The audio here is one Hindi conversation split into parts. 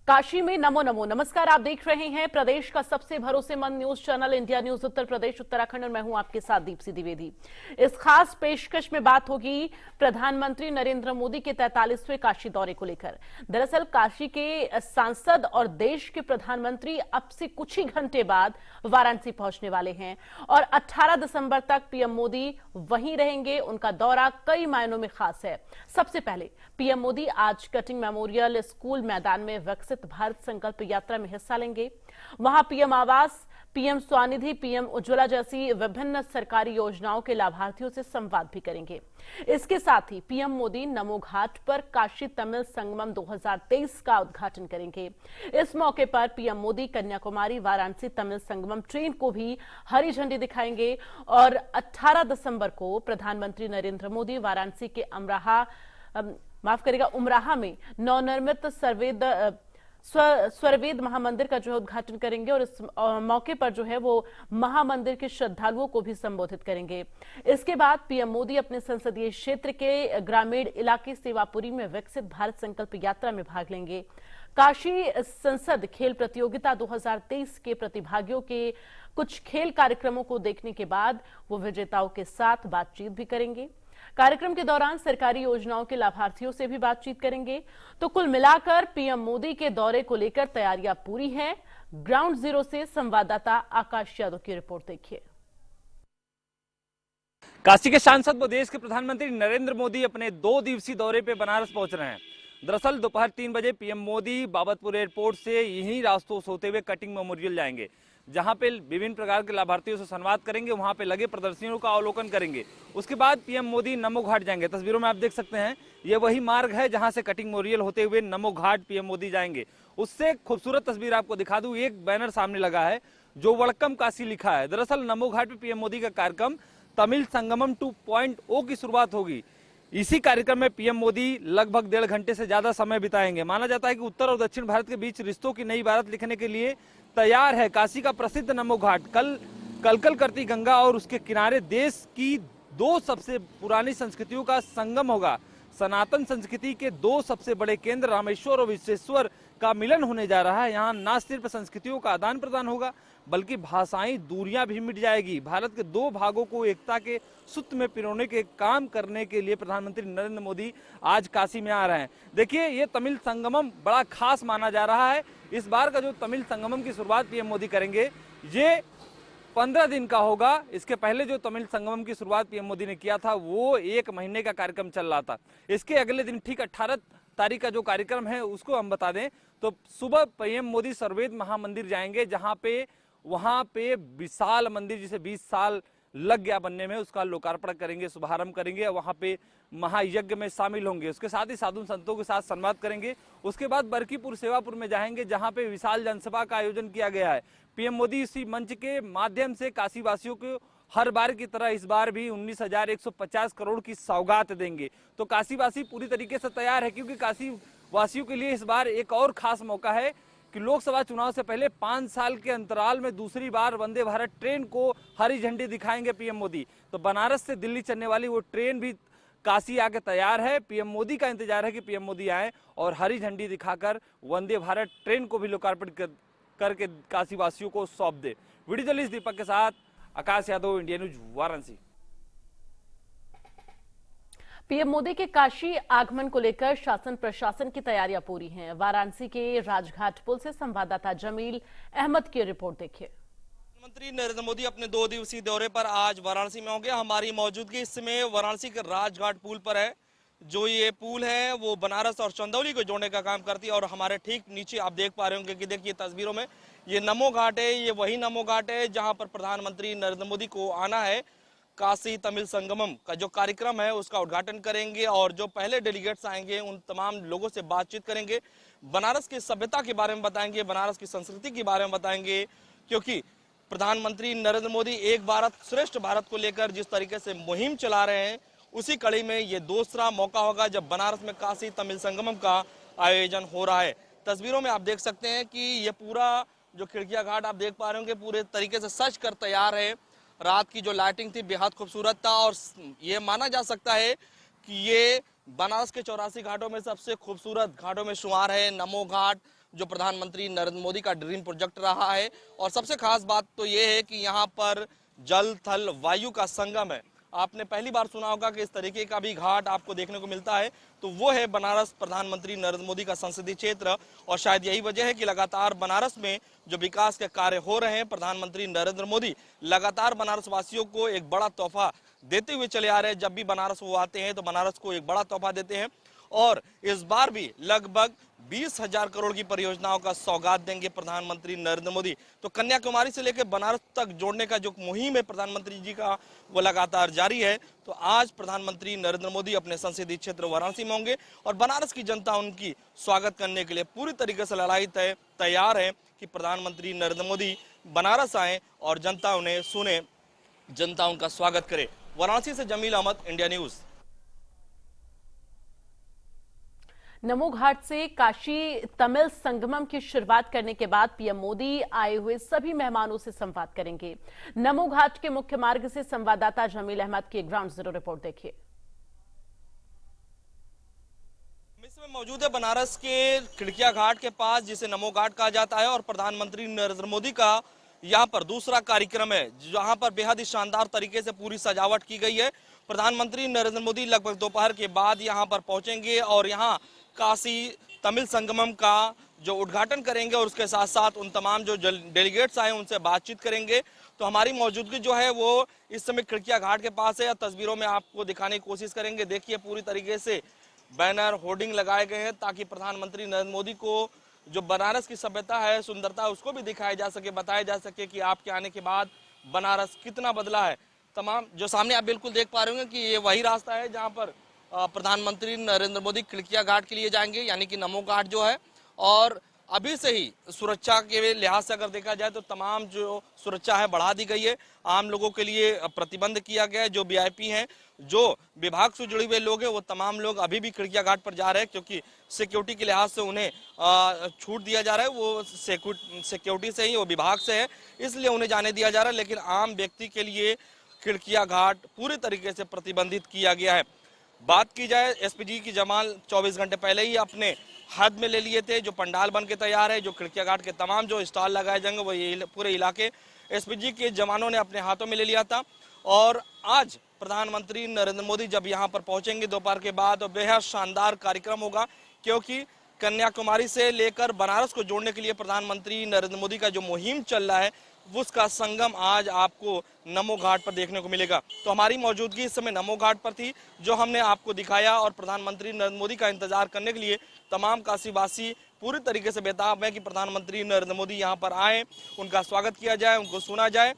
काशी में नमो नमो। नमस्कार, आप देख रहे हैं प्रदेश का सबसे भरोसेमंद news channel India news Uttar Pradesh Uttarakhand और मैं हूं आपके साथ दीप्ति द्विवेदी। इस खास पेशकश में बात होगी प्रधानमंत्री नरेंद्र मोदी के 43वें काशी दौरे को लेकर। दरअसल काशी के सांसद और देश के प्रधानमंत्री अब से कुछ ही घंटे बाद वाराणसी पहुंचने वाले हैं और 18 दिसंबर तक पीएम मोदी वहीं रहेंगे। उनका दौरा कई मायनों में खास है। सबसे पहले पीएम मोदी आज कटिंग मेमोरियल स्कूल मैदान में विकसित भारत संकल्प यात्रा में हिस्सा लेंगे। वहां पीएम आवास, पीएम स्वनिधि, पीएम उज्ज्वला जैसी विभिन्न सरकारी योजनाओं के लाभार्थियों से संवाद भी करेंगे। इसके साथ ही पीएम मोदी नमो घाट पर काशी तमिल संगमम 2023 का उद्घाटन करेंगे। इस मौके पर पीएम मोदी कन्याकुमारी वाराणसी तमिल संगमम ट्रेन को भी हरी झंडी दिखाएंगे और 18 दिसंबर को प्रधानमंत्री नरेंद्र मोदी वाराणसी के उमराहा में नवनिर्मित स्वरवेद महामंदिर का जो है उद्घाटन करेंगे और इस मौके पर जो है वो महामंदिर के श्रद्धालुओं को भी संबोधित करेंगे। इसके बाद पीएम मोदी अपने संसदीय क्षेत्र के ग्रामीण इलाके सेवापुरी में विकसित भारत संकल्प यात्रा में भाग लेंगे। काशी संसद खेल प्रतियोगिता 2023 के प्रतिभागियों के कुछ खेल कार्यक्रमों को देखने के बाद वो विजेताओं के साथ बातचीत भी करेंगे। कार्यक्रम के दौरान सरकारी योजनाओं के लाभार्थियों से भी बातचीत करेंगे। तो कुल मिलाकर पीएम मोदी के दौरे को लेकर तैयारियां पूरी हैं। ग्राउंड जीरो से संवाददाता आकाश यादव की रिपोर्ट देखिए। काशी के सांसद व देश के प्रधानमंत्री नरेंद्र मोदी अपने 2 दिवसीय दौरे पे बनारस पहुंच रहे हैं। दरअसल दोपहर 3 बजे पीएम मोदी बाबतपुर एयरपोर्ट से यहीं रास्तों से होते हुए कटिंग मेमोरियल जाएंगे, जहां पे विभिन्न प्रकार के लाभार्थियों से संवाद करेंगे, वहां पे लगे प्रदर्शनियों का अवलोकन करेंगे। उसके बाद पीएम मोदी नमो घाट जाएंगे। तस्वीरों में आप देख सकते हैं ये वही मार्ग है जहां से कटिंग मेमोरियल होते हुए नमो घाट पीएम मोदी जाएंगे। उससे खूबसूरत तस्वीर आपको दिखा दूं, एक बैनर सामने लगा है जो वड़क्कम काशी लिखा है। दरअसल नमो घाट पे पीएम मोदी का कार्यक्रम तमिल संगमम 2.0 की शुरुआत होगी। इसी कार्यक्रम में पीएम मोदी लगभग 1.5 घंटे से ज्यादा समय बिताएंगे। माना जाता है कि उत्तर और दक्षिण भारत के बीच रिश्तों की नई इबारत लिखने के लिए तैयार है काशी का प्रसिद्ध नमो घाट। कल करती गंगा और उसके किनारे देश की 2 सबसे पुरानी संस्कृतियों का संगम होगा। सनातन संस्कृति के 2 सबसे बड़े केंद्र रामेश्वर और विश्वेश्वर का मिलन होने जा रहा है। यहाँ न सिर्फ संस्कृतियों का आदान प्रदान होगा बल्कि भाषाई दूरियां भी मिट जाएगी। भारत के 2 भागों को एकता के सूत्र में पिरोने के काम करने के लिए प्रधानमंत्री नरेंद्र मोदी आज काशी में आ रहे हैं। देखिए ये तमिल संगमम बड़ा खास माना जा रहा है। इस बार का जो तमिल संगमम की शुरुआत पीएम मोदी करेंगे ये 15 दिन का होगा। इसके पहले जो तमिल संगमम की शुरुआत पीएम मोदी ने किया था वो 1 महीने का कार्यक्रम चल रहा था। इसके अगले दिन ठीक 18 तारीख का जो कार्यक्रम है उसको हम बता दें तो सुबह पीएम मोदी स्वरवेद महामंदिर जाएंगे, जहां पे वहां पे विशाल मंदिर जिसे 20 साल लग गया बनने में, उसका लोकार्पण करेंगे, शुभारंभ करेंगे। वहां पे महायज्ञ में शामिल होंगे। उसके साथ ही साधु संतों के साथ संवाद करेंगे। उसके बाद बरकीपुर सेवापुर में जाएंगे, जहां पे विशाल जनसभा का आयोजन किया गया है। पीएम मोदी इसी मंच के माध्यम से काशी वासियों को हर बार की तरह इस बार भी 19,150 करोड़ की सौगात देंगे। तो काशी वासी पूरी तरीके से तैयार है, क्योंकि काशी वासियों के लिए इस बार एक और खास मौका है कि लोकसभा चुनाव से पहले 5 साल के अंतराल में दूसरी बार वंदे भारत ट्रेन को हरी झंडी दिखाएंगे पीएम मोदी। तो बनारस से दिल्ली चलने वाली वो ट्रेन भी काशी आके तैयार है। पीएम मोदी का इंतजार है कि पीएम मोदी आए और हरी झंडी दिखाकर वंदे भारत ट्रेन को भी लोकार्पण करके काशी वासियों को सौंप दे। वीडियो जर्नलिस्ट दीपक के साथ Akash Yadav, India news, Varanasi. PM Modi के काशी आगमन को लेकर शासन प्रशासन की तैयारियां पूरी हैं। वाराणसी के राजघाट पुल से संवाददाता जमील अहमद की रिपोर्ट देखिए। प्रधानमंत्री नरेंद्र मोदी अपने 2 दिवसीय दौरे पर आज वाराणसी में होंगे। हमारी मौजूदगी इस समय वाराणसी के राजघाट पुल पर है। जो ये पुल है वो बनारस और चंदौली को जोड़ने का काम करती है और हमारे ठीक नीचे आप देख पा रहे होंगे कि देखिए तस्वीरों में ये नमो घाट है। ये वही नमो घाट है जहां पर प्रधानमंत्री नरेंद्र मोदी को आना है। काशी तमिल संगमम का जो कार्यक्रम है उसका उद्घाटन करेंगे और जो पहले डेलीगेट्स आएंगे उन तमाम लोगों से बातचीत करेंगे। बनारस की सभ्यता के बारे में बताएंगे, बनारस की संस्कृति के बारे में बताएंगे, क्योंकि प्रधानमंत्री नरेंद्र मोदी एक भारत श्रेष्ठ भारत को लेकर जिस तरीके से मुहिम चला रहे हैं उसी कड़ी में ये दूसरा मौका होगा जब बनारस में काशी तमिल संगमम का आयोजन हो रहा है। तस्वीरों में आप देख सकते हैं कि ये पूरा जो खिड़किया घाट आप देख पा रहे होंगे पूरे तरीके से सज कर तैयार है। रात की जो लाइटिंग थी बेहद खूबसूरत था और ये माना जा सकता है कि ये बनारस के 84 घाटों में सबसे खूबसूरत घाटों में शुमार है। नमो घाट जो प्रधानमंत्री नरेंद्र मोदी का ड्रीम प्रोजेक्ट रहा है, और सबसे खास बात तो ये है कि यहाँ पर जल थल वायु का संगम है। आपने पहली बार सुना होगा कि इस तरीके का भी घाट आपको देखने को मिलता है, तो वो है बनारस प्रधानमंत्री नरेंद्र मोदी का संसदीय क्षेत्र। और शायद यही वजह है कि लगातार बनारस में जो विकास के कार्य हो रहे हैं, प्रधानमंत्री नरेंद्र मोदी लगातार बनारस वासियों को एक बड़ा तोहफा देते हुए चले आ रहे हैं। जब भी बनारस वो आते हैं तो बनारस को एक बड़ा तोहफा देते हैं, और इस बार भी लगभग 20,000 करोड़ की परियोजनाओं का सौगात देंगे प्रधानमंत्री नरेंद्र मोदी। तो कन्याकुमारी से लेकर बनारस तक जोड़ने का जो मुहिम है प्रधानमंत्री जी का, वो लगातार जारी है। तो आज प्रधानमंत्री नरेंद्र मोदी अपने संसदीय क्षेत्र वाराणसी में होंगे, और बनारस की जनता उनकी स्वागत करने के लिए पूरी तरीके से लड़ाई तैयार है कि प्रधानमंत्री नरेंद्र मोदी बनारस आए और जनता उन्हें सुने, जनता उनका स्वागत करे। वाराणसी से जमील अहमद, इंडिया न्यूज। नमो घाट से काशी तमिल संगमम की शुरुआत करने के बाद पीएम मोदी आए हुए सभी मेहमानों से संवाद करेंगे। नमो घाट के मुख्य मार्ग से संवाददाता जमील अहमद की ग्राउंड जीरो रिपोर्ट देखिए। इसमें मौजूद है बनारस के खिड़किया घाट के पास, जिसे नमो घाट कहा जाता है, और प्रधानमंत्री नरेंद्र मोदी का यहाँ पर दूसरा कार्यक्रम है, जहाँ पर बेहद ही शानदार तरीके से पूरी सजावट की गई है। प्रधानमंत्री नरेंद्र मोदी लगभग दोपहर के बाद यहाँ पर पहुंचेंगे और यहाँ काशी तमिल संगमम का जो उद्घाटन करेंगे, और उसके साथ साथ उन तमाम जो डेलीगेट्स आए उनसे बातचीत करेंगे। तो हमारी मौजूदगी जो है वो इस समय खिड़किया घाट के पास है। तस्वीरों में आपको दिखाने की कोशिश करेंगे। देखिए पूरी तरीके से बैनर होर्डिंग लगाए गए हैं ताकि प्रधानमंत्री नरेंद्र मोदी को जो बनारस की सभ्यता है, सुंदरता, उसको भी दिखाया जा सके, बताया जा सके कि आपके आने के बाद बनारस कितना बदला है। तमाम जो सामने आप बिल्कुल देख पा रहे होंगे कि ये वही रास्ता है जहाँ पर प्रधानमंत्री नरेंद्र मोदी खिड़किया घाट के लिए जाएंगे, यानी कि नमो घाट जो है। और अभी से ही सुरक्षा के लिहाज से अगर देखा जाए तो तमाम जो सुरक्षा है बढ़ा दी गई है। आम लोगों के लिए प्रतिबंध किया गया है। जो वीआईपी हैं, जो विभाग से जुड़े हुए लोग हैं, वो तमाम लोग अभी भी खिड़किया घाट पर जा रहे हैं, क्योंकि सिक्योरिटी के लिहाज से उन्हें छूट दिया जा रहा है। वो सिक्योरिटी से ही, वो विभाग से है, इसलिए उन्हें जाने दिया जा रहा है। लेकिन आम व्यक्ति के लिए खिड़किया घाट पूरी तरीके से प्रतिबंधित किया गया है। बात की जाए, एसपीजी की जमाल 24 घंटे पहले ही अपने हद में ले लिए थे। जो पंडाल बन के तैयार है, जो खिड़किया घाट के तमाम जो स्टॉल लगाए जाएंगे, वो पूरे इलाके एसपीजी के जवानों ने अपने हाथों में ले लिया था। और आज प्रधानमंत्री नरेंद्र मोदी जब यहाँ पर पहुंचेंगे दोपहर के बाद, तो बेहद शानदार कार्यक्रम होगा, क्योंकि कन्याकुमारी से लेकर बनारस को जोड़ने के लिए प्रधानमंत्री नरेंद्र मोदी का जो मुहिम चल रहा है, उसका संगम आज आपको नमो घाट पर देखने को मिलेगा। तो हमारी मौजूदगी इस समय नमो घाट पर थी, जो हमने आपको दिखाया, और प्रधानमंत्री नरेंद्र मोदी का इंतजार करने के लिए तमाम काशीवासी पूरी तरीके से बेताब है कि प्रधानमंत्री नरेंद्र मोदी यहाँ पर आए, उनका स्वागत किया जाए, उनको सुना जाए।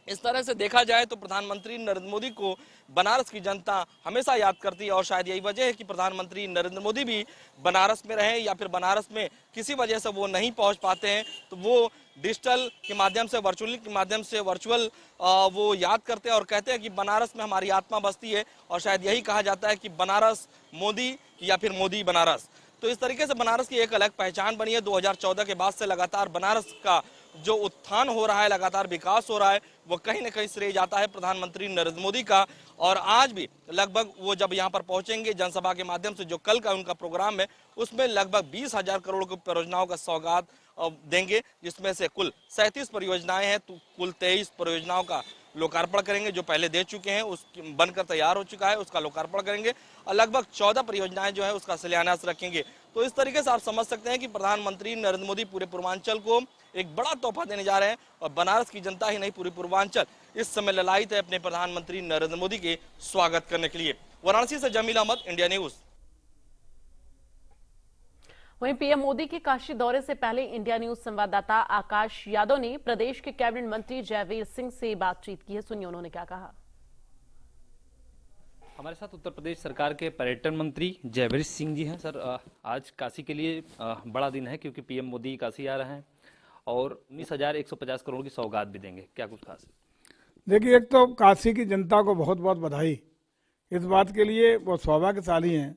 इस तरह से देखा जाए तो प्रधानमंत्री नरेंद्र मोदी को बनारस की जनता हमेशा याद करती है, और शायद यही वजह है कि प्रधानमंत्री नरेंद्र मोदी भी बनारस में रहे, या फिर बनारस में किसी वजह से वो नहीं पहुंच पाते हैं, तो वो डिजिटल के माध्यम से, वर्चुअल वो याद करते हैं और कहते हैं कि बनारस में हमारी आत्मा बसती है। और शायद यही कहा जाता है कि बनारस मोदी या फिर मोदी बनारस। तो इस तरीके से बनारस की एक अलग पहचान बनी है। 2014 के बाद से लगातार बनारस का जो उत्थान हो रहा है, लगातार विकास हो रहा है, वो कहीं ना कहीं श्रेय जाता है प्रधानमंत्री नरेंद्र मोदी का। और आज भी लगभग वो जब यहाँ पर पहुंचेंगे जनसभा के माध्यम से, जो कल का उनका प्रोग्राम है, उसमें लगभग 20,000 करोड़ की परियोजनाओं का सौगात देंगे, जिसमें से कुल 37 परियोजनाएं हैं। तो कुल 23 परियोजनाओं का लोकार्पण करेंगे, जो पहले दे चुके हैं, उस बनकर तैयार हो चुका है, उसका लोकार्पण करेंगे, और लगभग 14 परियोजनाएं जो है उसका शिलान्यास रखेंगे। तो इस तरीके से आप समझ सकते हैं कि प्रधानमंत्री नरेंद्र मोदी पूरे पूर्वांचल को एक बड़ा तोहफा देने जा रहे हैं, और बनारस की जनता ही नहीं, पूरी पूर्वांचल इस समय ललायित है अपने प्रधानमंत्री नरेंद्र मोदी के स्वागत करने के लिए। वाराणसी से जमील अहमद, इंडिया न्यूज। वहीं पीएम मोदी के काशी दौरे से पहले इंडिया न्यूज संवाददाता आकाश यादव ने प्रदेश के कैबिनेट मंत्री जयवीर सिंह से बातचीत की है। सुनिए उन्होंने क्या कहा। हमारे साथ उत्तर प्रदेश सरकार के पर्यटन मंत्री जयवीर सिंह जी हैं। सर, आज काशी के लिए बड़ा दिन है, क्योंकि पीएम मोदी काशी आ रहे हैं और 19,150 करोड़ की सौगात भी देंगे, क्या कुछ खास? देखिए, एक तो काशी की जनता को बहुत बहुत बधाई इस बात के लिए, वो सौभाग्यशाली हैं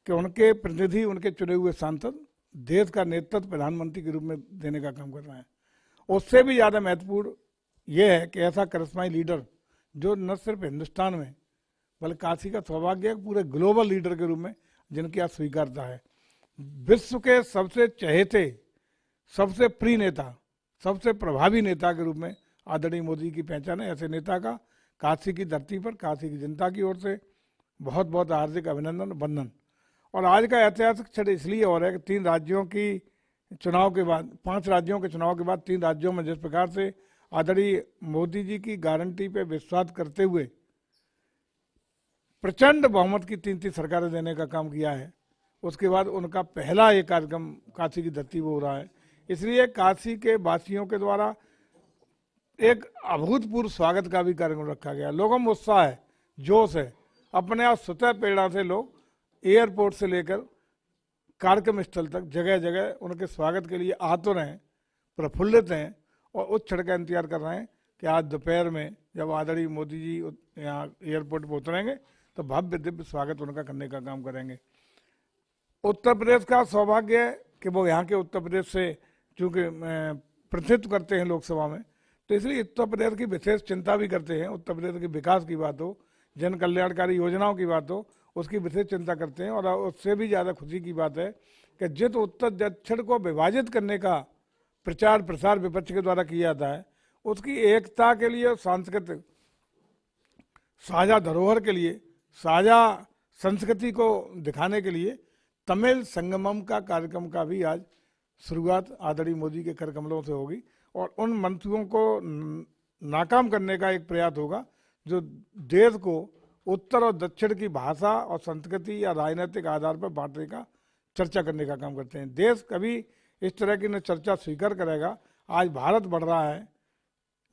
कि उनके प्रतिनिधि, उनके चुने हुए सांसद देश का नेतृत्व प्रधानमंत्री के रूप में देने का काम कर रहे हैं। उससे भी ज़्यादा महत्वपूर्ण ये है कि ऐसा करिश्माई लीडर जो न सिर्फ हिंदुस्तान में बल्कि काशी का सौभाग्य है पूरे ग्लोबल लीडर के रूप में जिनकी आज स्वीकारता है। विश्व के सबसे चहेते, सबसे प्रिय नेता, सबसे प्रभावी नेता के रूप में आदरणीय मोदी की पहचान है। ऐसे नेता का काशी की धरती पर काशी की जनता की ओर से बहुत बहुत हार्दिक अभिनंदन, वंदन। और आज का ऐतिहासिक क्षण इसलिए हो रहा है कि 3 राज्यों की चुनाव के बाद, 5 राज्यों के चुनाव के बाद 3 राज्यों में जिस प्रकार से आदरणीय मोदी जी की गारंटी पे विश्वास करते हुए प्रचंड बहुमत की 3 सरकारें देने का काम किया है, उसके बाद उनका पहला ये कार्यक्रम काशी की धरती पर हो रहा है। इसलिए काशी के वासियों के द्वारा एक अभूतपूर्व स्वागत का भी कार्यक्रम रखा गया। लोगों में उत्साह है, जोश है। अपने आप स्वतः प्रेरणा से लोग एयरपोर्ट से लेकर कार्यक्रम स्थल तक जगह जगह उनके स्वागत के लिए आतुर हैं, प्रफुल्लित हैं और उस क्षण का इंतजार कर रहे हैं कि आज दोपहर में जब आदरणीय मोदी जी यहाँ एयरपोर्ट पर उतरेंगे तो भव्य दिव्य स्वागत उनका करने का काम करेंगे। उत्तर प्रदेश का सौभाग्य है कि वो यहाँ के उत्तर प्रदेश से चूँकि प्रतिनिधित्व करते हैं लोकसभा में, तो इसलिए उत्तर प्रदेश की विशेष चिंता भी करते हैं। उत्तर प्रदेश के विकास की बात हो, जन कल्याणकारी योजनाओं की बात हो, उसकी विशेष चिंता करते हैं। और उससे भी ज़्यादा खुशी की बात है कि जिस उत्तर दक्षिण को विभाजित करने का प्रचार प्रसार विपक्ष के द्वारा किया जाता है, उसकी एकता के लिए, सांस्कृतिक साझा धरोहर के लिए, साझा संस्कृति को दिखाने के लिए तमिल संगमम का कार्यक्रम का भी आज शुरुआत आदरणीय मोदी के कर कमलों से होगी। और उन मंसूबों को नाकाम करने का एक प्रयास होगा जो देश को उत्तर और दक्षिण की भाषा और संस्कृति या राजनीतिक आधार पर बांटने का चर्चा करने का काम करते हैं। देश कभी इस तरह की न चर्चा स्वीकार करेगा। आज भारत बढ़ रहा है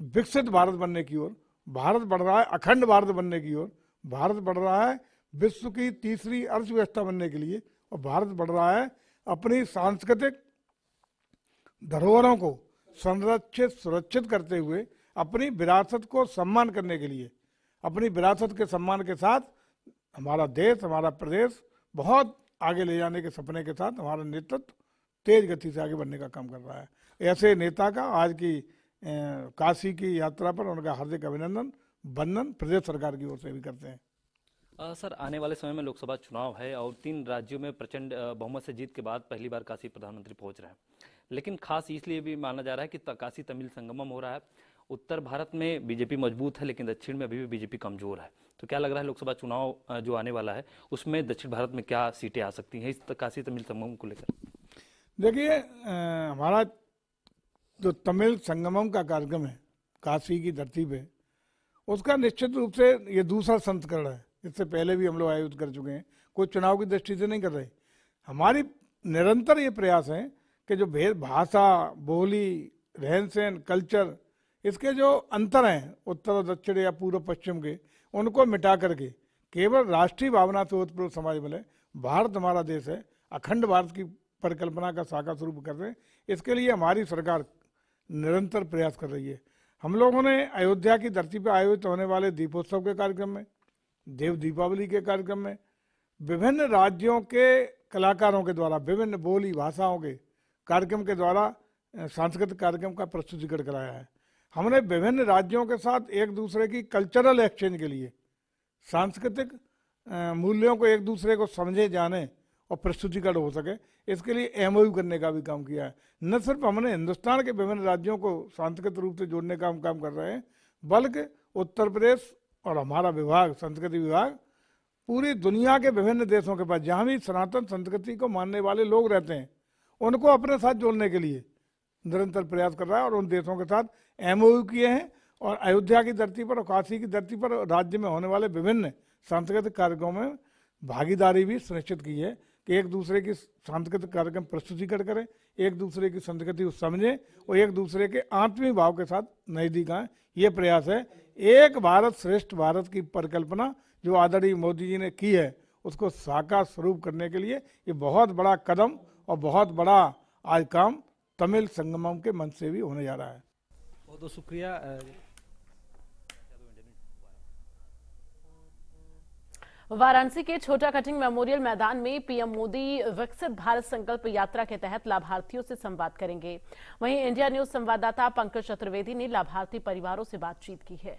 विकसित भारत बनने की ओर, भारत बढ़ रहा है अखंड भारत बनने की ओर, भारत बढ़ रहा है विश्व की तीसरी अर्थव्यवस्था बनने के लिए, और भारत बढ़ रहा है अपनी सांस्कृतिक धरोहरों को संरक्षित सुरक्षित करते हुए अपनी विरासत को सम्मान करने के लिए। अपनी विरासत के सम्मान के साथ हमारा देश, हमारा प्रदेश बहुत आगे ले जाने के सपने के साथ हमारा नेतृत्व तेज गति से आगे बढ़ने का काम कर रहा है। ऐसे नेता का आज की काशी की यात्रा पर उनका हार्दिक अभिनंदन, वंदन प्रदेश सरकार की ओर से भी करते हैं। सर, आने वाले समय में लोकसभा चुनाव है और 3 राज्यों में प्रचंड बहुमत से जीत के बाद पहली बार काशी प्रधानमंत्री पहुंच रहे हैं, लेकिन खास इसलिए भी माना जा रहा है कि काशी तमिल संगमम हो रहा है। उत्तर भारत में बीजेपी मजबूत है लेकिन दक्षिण में अभी भी बीजेपी कमजोर है। तो क्या लग रहा है लोकसभा चुनाव जो आने वाला है उसमें दक्षिण भारत में क्या सीटें आ सकती हैं इस काशी तमिल संगमम को लेकर? देखिए, हमारा जो तमिल संगमम का कार्यक्रम है काशी की धरती पे, उसका निश्चित रूप से ये दूसरा संस्करण है। इससे पहले भी हम लोग आयोजित कर चुके हैं, कोई चुनाव की दृष्टि से नहीं कर रहे। हमारी निरंतर ये प्रयास है कि जो भेद, भाषा, बोली, रहन सहन, कल्चर, इसके जो अंतर हैं उत्तर और दक्षिण या पूर्व पश्चिम के, उनको मिटा करके केवल राष्ट्रीय भावना से उत्प्रोत समाज मिले। भारत हमारा देश है, अखंड भारत की परिकल्पना का साकार स्वरूप कर रहे हैं। इसके लिए हमारी सरकार निरंतर प्रयास कर रही है। हम लोगों ने अयोध्या की धरती पर आयोजित होने वाले दीपोत्सव के कार्यक्रम में, देव दीपावली के कार्यक्रम में विभिन्न राज्यों के कलाकारों के द्वारा विभिन्न बोली भाषाओं के कार्यक्रम के द्वारा सांस्कृतिक कार्यक्रम का प्रस्तुतिकरण कराया है। हमने विभिन्न राज्यों के साथ एक दूसरे की कल्चरल एक्सचेंज के लिए, सांस्कृतिक मूल्यों को एक दूसरे को समझे जाने और प्रस्तुतिकरण हो सके, इसके लिए एमओयू करने का भी काम किया है। न सिर्फ हमने हिंदुस्तान के विभिन्न राज्यों को सांस्कृतिक रूप से जोड़ने का हम काम कर रहे हैं, बल्कि उत्तर प्रदेश और हमारा विभाग, संस्कृति विभाग, पूरी दुनिया के विभिन्न देशों के पास जहाँ भी सनातन संस्कृति को मानने वाले लोग रहते हैं उनको अपने साथ जोड़ने के लिए निरंतर प्रयास कर रहा है। और उन देशों के साथ एमओयू किए हैं और अयोध्या की धरती पर और काशी की धरती पर राज्य में होने वाले विभिन्न सांस्कृतिक कार्यक्रमों में भागीदारी भी सुनिश्चित की है कि एक दूसरे की सांस्कृतिक कार्यक्रम प्रस्तुतिकरण करें, एक दूसरे की संस्कृति को समझें और एक दूसरे के आत्मीय भाव के साथ नजदीक आएँ। ये प्रयास है। एक भारत श्रेष्ठ भारत की परिकल्पना जो आदरणीय मोदी जी ने की है, उसको साकार स्वरूप करने के लिए ये बहुत बड़ा कदम और बहुत बड़ा आज काम तमिल संगमम के मंच से भी होने जा रहा है। बहुत बहुत शुक्रिया। वाराणसी के छोटा कटिंग मेमोरियल मैदान में पीएम मोदी विकसित भारत संकल्प यात्रा के तहत लाभार्थियों से संवाद करेंगे। वहीं इंडिया न्यूज संवाददाता पंकज चतुर्वेदी ने लाभार्थी परिवारों से बातचीत की है।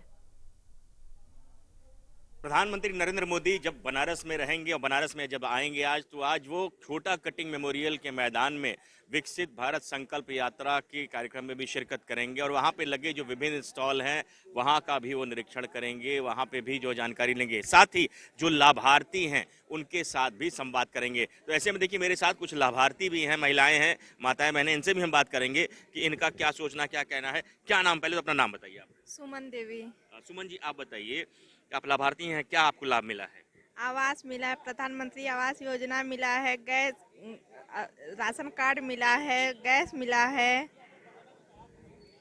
प्रधानमंत्री नरेंद्र मोदी जब बनारस में रहेंगे और बनारस में जब आएंगे आज, तो आज वो छोटा कटिंग मेमोरियल के मैदान में विकसित भारत संकल्प यात्रा के कार्यक्रम में भी शिरकत करेंगे और वहाँ पे लगे जो विभिन्न स्टॉल हैं वहाँ का भी वो निरीक्षण करेंगे, वहाँ पे भी जो जानकारी लेंगे, साथ ही जो लाभार्थी हैं उनके साथ भी संवाद करेंगे। तो ऐसे में देखिए मेरे साथ कुछ लाभार्थी भी हैं, महिलाएं हैं, माताएं बहनें, इनसे भी हम बात करेंगे कि इनका क्या सोचना, क्या कहना है। क्या नाम, पहले तो अपना नाम बताइए आप। सुमन देवी। सुमन जी, आप बताइए, आप लाभार्थी हैं, क्या आपको लाभ मिला है? आवास मिला है, प्रधानमंत्री आवास योजना मिला है, गैस राशन कार्ड मिला है, गैस मिला है।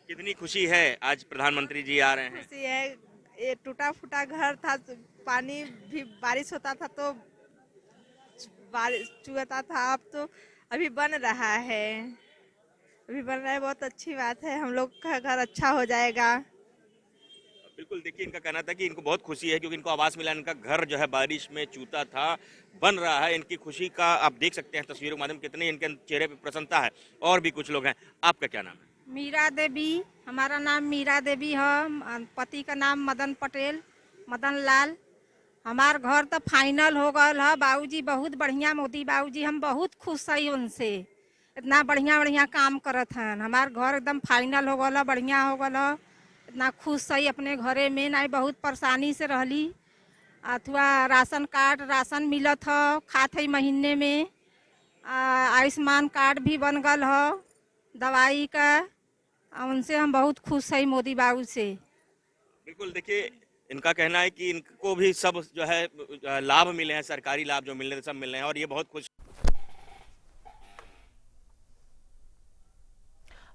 कितनी खुशी है आज प्रधानमंत्री जी आ रहे हैं? खुशी है। ये टूटा फूटा घर था, पानी भी बारिश होता था तो बारिश चुहता था, अब तो अभी बन रहा है, बहुत अच्छी बात है। हम लोग का घर अच्छा हो जाएगा। बिल्कुल, देखिए इनका कहना था कि इनको बहुत खुशी है क्योंकि इनको आवास मिला, इनका घर जो है बारिश में चूता था, बन रहा है। इनकी खुशी का आप देख सकते हैं तस्वीरों के माध्यम कितने इनके चेहरे पे प्रसन्नता है। और भी कुछ लोग हैं। आपका क्या नाम है? मीरा देवी। हमारा नाम मीरा देवी है, पति का नाम मदन पटेल, मदन लाल। हमार घर तो फाइनल हो गल है। बाबूजी बहुत बढ़िया, मोदी बाबूजी, हम बहुत खुश है उनसे, इतना बढ़िया बढ़िया काम करत हैं। हमार घर एकदम फाइनल हो गल है, बढ़िया हो गल है, इतना खुश है अपने घरे में। नहीं बहुत परेशानी से रहली, अथवा राशन कार्ड राशन मिलत है, खात है महीने में। आयुष्मान कार्ड भी बन गल है दवाई का। उनसे हम बहुत खुश है मोदी बाबू से। बिल्कुल, देखिए इनका कहना है कि इनको भी सब जो है लाभ मिले हैं, सरकारी लाभ जो मिल रहे हैं सब मिल रहे हैं और ये बहुत खुश।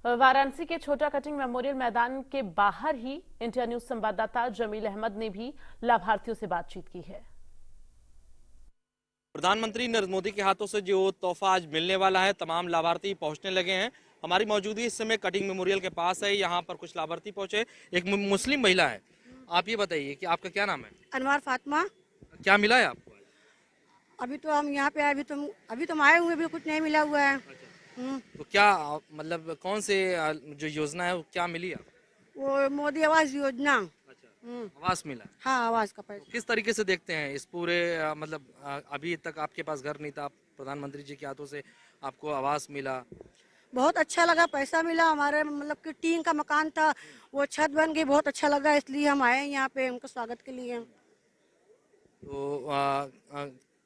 वाराणसी के छोटा कटिंग मेमोरियल मैदान के बाहर ही इंडिया न्यूज संवाददाता जमील अहमद ने भी लाभार्थियों से बातचीत की है। प्रधानमंत्री नरेंद्र मोदी के हाथों से जो तोहफा आज मिलने वाला है, तमाम लाभार्थी पहुंचने लगे हैं। हमारी मौजूदगी इस समय कटिंग मेमोरियल के पास है। यहाँ पर कुछ लाभार्थी पहुंचे। एक मुस्लिम महिला है। आप ये बताइए कि आपका क्या नाम है? अनवर फातिमा। क्या मिला है आपको? अभी तो हम यहाँ पे आए, अभी तो हम आए हुए, भी कुछ नहीं मिला हुआ है। तो क्या मतलब कौन से जो योजना है वो क्या मिली आपको? वो मोदी आवास योजना। आवास मिला? हाँ, आवास का पैसा। किस तरीके से देखते हैं इस पूरे मतलब अभी तक आपके पास घर नहीं था, प्रधानमंत्री जी के हाथों से आपको आवास मिला, बहुत अच्छा लगा। पैसा मिला, हमारे मतलब कि टीन का मकान था, वो छत बन गई, बहुत अच्छा लगा, इसलिए हम आए यहाँ पे उनका स्वागत के लिए। तो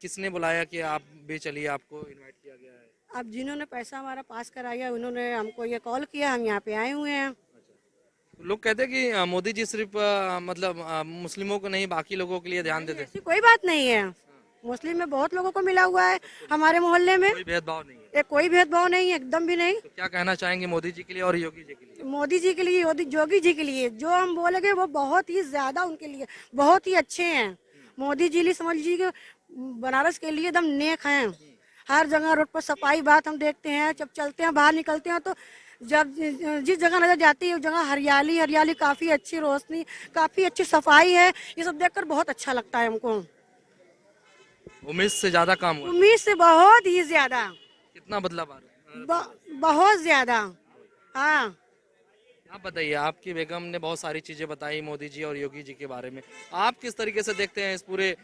किसने बुलाया कि आप भी चलिए, आपको इनवाइट किया गया है? अब जिन्होंने पैसा हमारा पास कराया उन्होंने हमको ये कॉल किया, हम यहाँ पे आए हुए हैं। लोग कहते हैं कि मोदी जी सिर्फ मतलब मुस्लिमों को नहीं बाकी लोगों के लिए ध्यान देते। ऐसी कोई बात नहीं है, मुस्लिम में बहुत लोगों को मिला हुआ है हमारे मोहल्ले में। कोई भेदभाव नहीं है? कोई भेदभाव नहीं है, एकदम भी नहीं। तो क्या कहना चाहेंगे मोदी जी के लिए और योगी जी के लिए? मोदी जी के लिए, योगी जी के लिए जो हम बोलेंगे वो बहुत ही ज्यादा उनके लिए बहुत ही अच्छे हैं। मोदी जी समझ लीजिए बनारस के लिए एकदम नेक हैं। हर जगह रोड पर सफाई बात हम देखते हैं, जब चलते हैं बाहर निकलते हैं तो जब जिस जगह नजर जाती है उस जगह हरियाली हरियाली, काफी अच्छी रोशनी, काफी अच्छी सफाई है। ये सब देखकर बहुत अच्छा लगता है हमको। उम्मीद से ज्यादा काम हुआ? उम्मीद से बहुत ही ज्यादा। कितना बदलाव आ रहा है? बहुत ज्यादा। हाँ, आप बताइए, आपकी बेगम ने बहुत सारी चीजें बताई मोदी जी और योगी जी के बारे में। आप किस तरीके से देखते हैं इस पूरे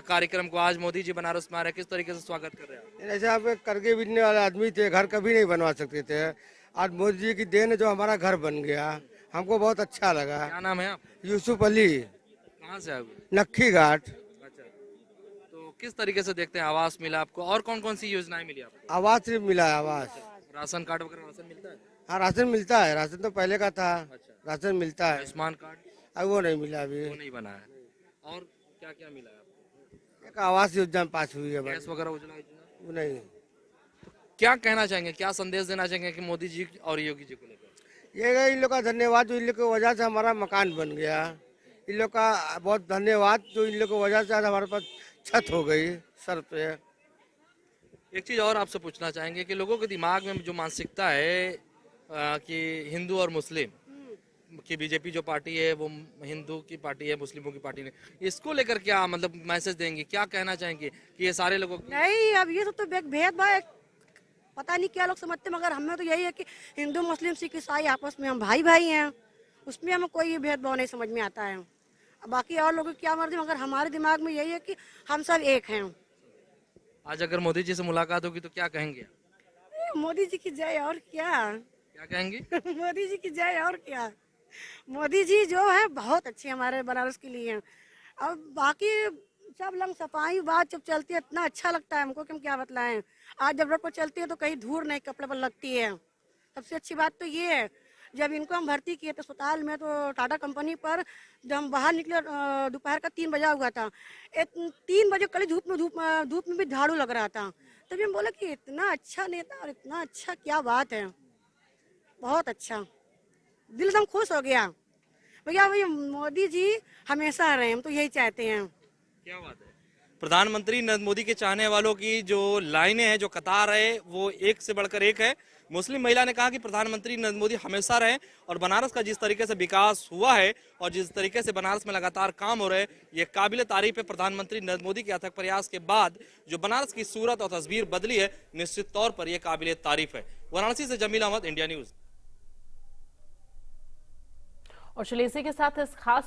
कार्यक्रम को? आज मोदी जी बनारस में आ रहे हैं, किस तरीके से स्वागत कर रहे हैं? ऐसे आप करके बिकने वाले आदमी थे, घर कभी नहीं बनवा सकते थे। आज मोदी जी की देन है जो हमारा घर बन गया, हमको बहुत अच्छा लगा। क्या नाम है आप? यूसुफ अली। कहाँ से आए हुए? नक्खी घाट। अच्छा, तो किस तरीके से देखते हैं? आवास मिला आपको, और कौन कौन सी योजनाएं मिली आपको? आवास सिर्फ मिला है, आवास। राशन कार्ड वगैरह राशन मिलता है? हाँ, राशन मिलता है, राशन तो पहले का था। राशन मिलता है। आयुष्मान कार्ड? अब वो नहीं मिला अभी। वो नहीं बना है। और क्या क्या मिला है आपको? एक आवास योजना पास हुई है, गैस वगैरह उजला योजना? वो नहीं। क्या कहना चाहेंगे, क्या संदेश देना चाहेंगे कि मोदी जी और योगी जी को लेकर? ये इन लोग का धन्यवाद जो इन लोग की वजह से हमारा मकान बन गया। इन लोग का बहुत धन्यवाद जो इन लोग की वजह से आज हमारे पास छत हो गई सर पे। एक चीज और आपसे पूछना चाहेंगे कि लोगों के दिमाग में जो मानसिकता है कि हिंदू और मुस्लिम कि बीजेपी जो पार्टी है वो हिंदू की पार्टी है, मुस्लिमों की पार्टी नहीं, इसको लेकर क्या मतलब मैसेज देंगे, क्या कहना चाहेंगे कि ये सारे लोगों नहीं, अब ये सब तो भेदभाव पता नहीं क्या लोग समझते, मगर हमें तो यही है कि हिंदू मुस्लिम सिख ईसाई आपस में हम भाई भाई हैं, उसमें हमें कोई भेदभाव नहीं समझ में आता है। बाकी और लोगों की क्या मर्जी, मगर हमारे दिमाग में यही है कि हम सब एक हैं। आज अगर मोदी जी से मुलाकात होगी तो क्या कहेंगे? मोदी जी की जय, और क्या। क्या कहेंगे? मोदी जी की जय, और क्या। मोदी जी जो है बहुत अच्छे हमारे बनारस के लिए हैं। और बाकी सब लंग सफाई बात जब चलती है इतना अच्छा लगता है हमको कि हम क्या बतलाएं। आज जब रोड पर चलती है तो कहीं धूल नहीं कपड़े पर लगती है। सबसे अच्छी बात तो ये है, जब इनको हम भर्ती किए थे अस्पताल में तो टाटा कंपनी पर, जब हम बाहर निकले दोपहर का 3 बजा हुआ था, 3 बजे कड़ी धूप में भी झाड़ू लग रहा था। तभी हम बोले कि इतना अच्छा नेता और इतना अच्छा, क्या बात है, बहुत अच्छा, दिल एकदम खुश हो गया। भैया मोदी जी हमेशा रहे, हम तो यही चाहते हैं। क्या बात है। प्रधानमंत्री नरेंद्र मोदी के चाहने वालों की जो लाइनें हैं, जो कतार है, वो एक से बढ़कर एक है। मुस्लिम महिला ने कहा कि प्रधानमंत्री नरेंद्र मोदी हमेशा रहे और बनारस का जिस तरीके से विकास हुआ है और जिस तरीके से बनारस में लगातार काम हो रहे हैं, ये काबिल तारीफ है। प्रधानमंत्री नरेंद्र मोदी के अथक प्रयास के बाद जो बनारस की सूरत और तस्वीर बदली है, निश्चित तौर पर यह काबिल तारीफ है। वाराणसी से जमील अहमद, इंडिया न्यूज। और चलिए इसी के साथ इस खास